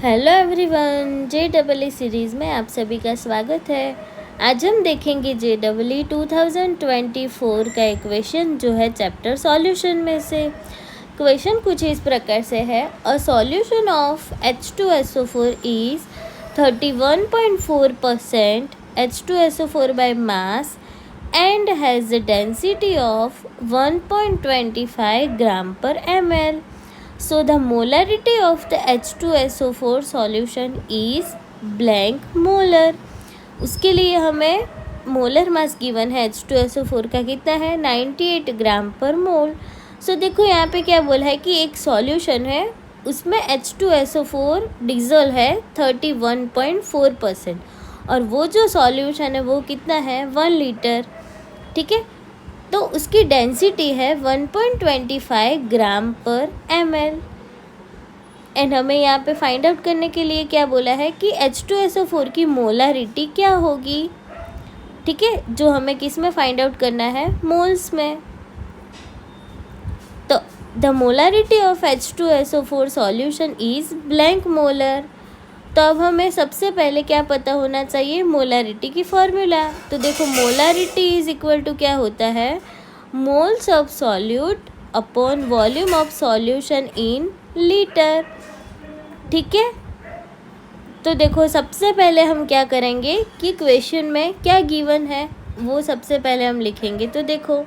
Hello everyone, JEE series में आप सभी का स्वागत है। आज हम देखेंगे JEE 2024 का इक्वेशन जो है चैप्टर सॉल्यूशन में से। क्वेश्चन कुछ इस प्रकार से है, a solution of H2SO4 is 31.4% H2SO4 by mass and has a density of 1.25 gram per ml. So the molarity of the H2SO4 solution is blank molar. उसके लिए हमें मोलर मास गिवन है H2SO4 का कितना है 98 ग्राम पर मोल। सो देखो यहाँ पे क्या बोला है कि एक सॉल्यूशन है, उसमें H2SO4 डिजोल्व है 31.4% और वो जो सॉल्यूशन है वो कितना है 1 लीटर। ठीक है, तो उसकी डेंसिटी है 1.25 ग्राम पर ml। एंड हमें यहाँ पे फाइंड आउट करने के लिए क्या बोला है कि H2SO4 की मोलारिटी क्या होगी। ठीक है, जो हमें किस में फाइंड आउट करना है, मोल्स में। तो the molarity of H2SO4 solution is blank molar. तो अब हमें सबसे पहले क्या पता होना चाहिए, मोलारिटी की फॉर्मूला। तो देखो मोलारिटी इज इक्वल टू क्या होता है, moles of solute upon volume of solution in litre. ठीक है, तो देखो सबसे पहले हम क्या करेंगे कि क्वेश्चन में क्या गिवन है वो सबसे पहले हम लिखेंगे। तो देखो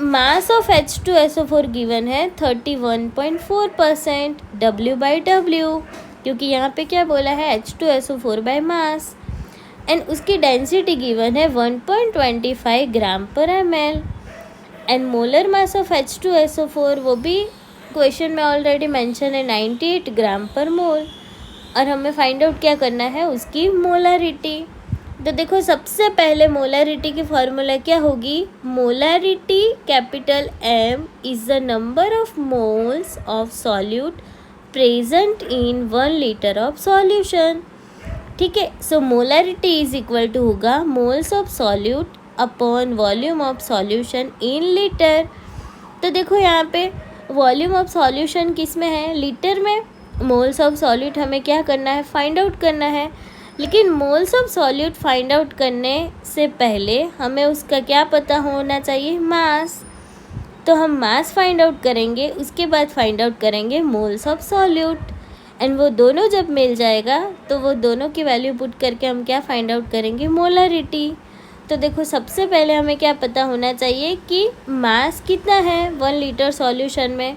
मास ऑफ H2SO4 गिवन है 31.4% W/W, क्योंकि यहाँ पे क्या बोला है H2SO4 बाय मास। एंड उसकी डेंसिटी गिवन है 1.25 ग्राम पर ml। And molar mass of H2SO4 वो भी क्वेश्चन में ऑलरेडी मेंशन है 98 ग्राम पर मोल। और हमें फाइंड आउट क्या करना है, उसकी मोलारिटी। तो देखो सबसे पहले मोलारिटी की फॉर्मूला क्या होगी, molarity capital M is the number of moles of solute present in 1 litre of solution. ठीक है, सो मोलारिटी इज इक्वल टू होगा moles of solute upon volume of solution in litre. तो देखो यहाँ पे वॉल्यूम ऑफ सॉल्यूशन किस में है, लीटर में। मोल्स ऑफ सॉल्यूट हमें क्या करना है, फाइंड आउट करना है। लेकिन moles of solute find out करने से पहले हमें उसका क्या पता होना चाहिए, मास। तो हम मास फाइंड आउट करेंगे, उसके बाद फाइंड आउट करेंगे मोल्स ऑफ सॉल्यूट। एंड वो दोनों जब मिल जाएगा तो वो दोनों की वैल्यू पुट करके हम क्या फाइंड आउट करेंगे, मोलारिटी। तो देखो सबसे पहले हमें क्या पता होना चाहिए कि मास कितना है 1 लीटर सॉल्यूशन में।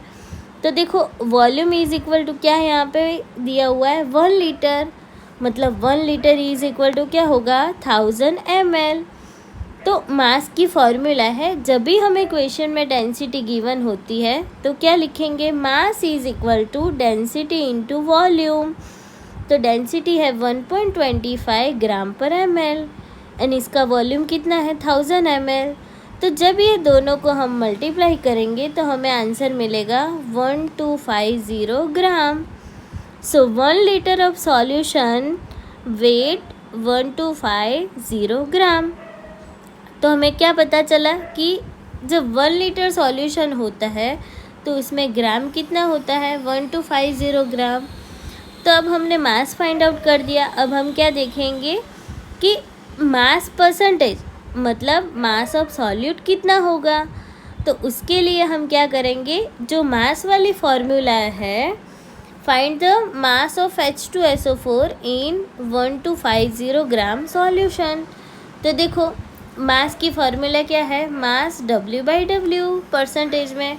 तो देखो वॉल्यूम इज इक्वल टू क्या है, यहाँ पे दिया हुआ है 1 लीटर, मतलब 1 लीटर इज इक्वल टू क्या होगा 1000 ml। तो मास की फॉर्मूला है, जब भी हमें क्वेश्चन में डेंसिटी गिवन होती है तो क्या लिखेंगे, mass is equal to density into volume. तो डेंसिटी है 1.25 ग्राम पर ml एंड इसका वॉल्यूम कितना है 1000 ml। तो जब ये दोनों को हम मल्टीप्लाई करेंगे तो हमें आंसर मिलेगा 1250 ग्राम। सो 1 लीटर ऑफ सॉल्यूशन वेट 1250 ग्राम। तो हमें क्या पता चला कि जब 1 लीटर सॉल्यूशन होता है तो उसमें ग्राम कितना होता है 1250 ग्राम। तो अब हमने मास फाइंड आउट कर दिया। अब हम क्या देखेंगे कि मास परसेंटेज, मतलब मास ऑफ सॉल्यूट कितना होगा। तो उसके लिए हम क्या करेंगे, जो मास वाली फॉर्मूला है, find the mass of H2SO4 in 1250 gram solution. तो देखो मास की फॉर्मूला क्या है, मास W/W परसेंटेज में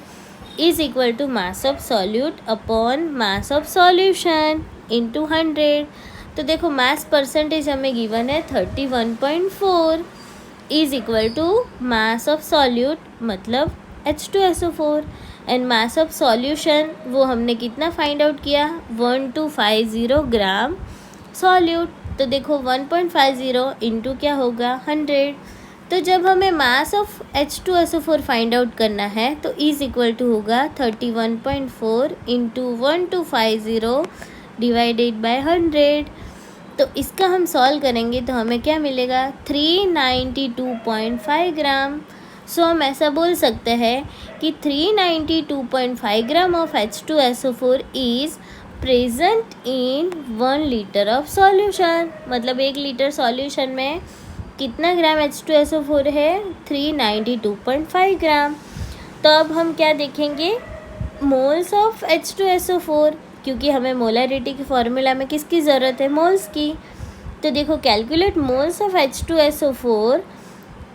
is equal to mass of solute upon mass of solution into 100। तो देखो मास परसेंटेज हमें गिवन है 31.4 is equal to mass of solute मतलब H2SO4 and mass of solution वो हमने कितना फाइंड आउट किया 1250 ग्राम सॉल्यूट। तो देखो 1.50 इंटू क्या होगा 100। तो जब हमें मास ऑफ H2SO4 फाइंड आउट करना है तो इज इक्वल टू होगा 31.4 इंटू 1250 डिवाइडेड बाय 100। तो इसका हम सॉल्व करेंगे तो हमें क्या मिलेगा 392.5 ग्राम। सो हम ऐसा बोल सकते हैं कि 392.5 gram of H2SO4 is present in 1 litre of solution, मतलब 1 लीटर सॉल्यूशन में कितना ग्राम H2SO4 है, 392.5 ग्राम। तो अब हम क्या देखेंगे, मोल्स ऑफ H2SO4, क्योंकि हमें मोलरिटी की फॉर्मूला में किसकी ज़रूरत है, मोल्स की। तो देखो, calculate moles of H2SO4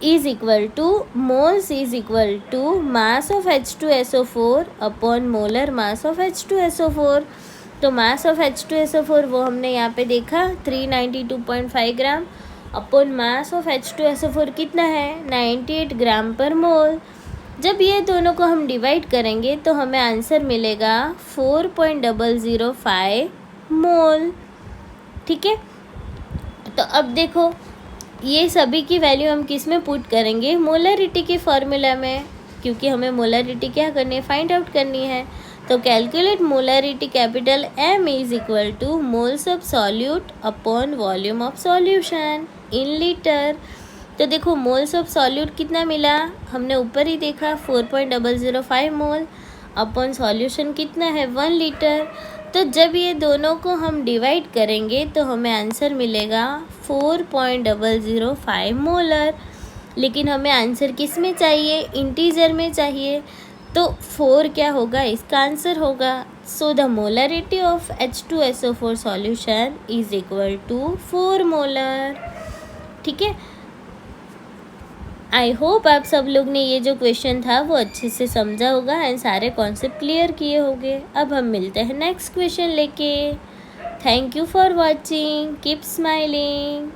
is equal to moles is equal to mass of H2SO4 upon molar mass of H2SO4। तो मास ऑफ H2SO4 वो हमने यहाँ पे देखा 392.5 ग्राम अपॉन मास ऑफ H2SO4 कितना है, 98 ग्राम पर मोल। जब ये दोनों को हम डिवाइड करेंगे तो हमें आंसर मिलेगा 4.005 मोल। ठीक है, तो अब देखो ये सभी की वैल्यू हम किस में पुट करेंगे, मोलरिटी के फॉर्मूला में, क्योंकि हमें मोलरिटी क्या करनी है, फाइंड आउट करनी है। तो calculate molarity, capital M is equal to moles of solute upon volume of solution in litre. तो देखो मोल्स ऑफ सॉल्यूट कितना मिला, हमने ऊपर ही देखा 4.005 मोल अपॉन सॉल्यूशन कितना है 1 लीटर। तो जब ये दोनों को हम डिवाइड करेंगे तो हमें आंसर मिलेगा 4.005 मोलर। लेकिन हमें आंसर किस में चाहिए, इंटीजर में चाहिए, तो 4 क्या होगा, इसका आंसर होगा। So the molarity of H2SO4 solution is equal to 4 molar. ठीक है, आई होप आप सब लोग ने ये जो क्वेश्चन था वो अच्छे से समझा होगा एंड सारे कॉन्सेप्ट क्लियर किए होंगे। अब हम मिलते हैं नेक्स्ट क्वेश्चन लेके। Thank you for watching, keep smiling.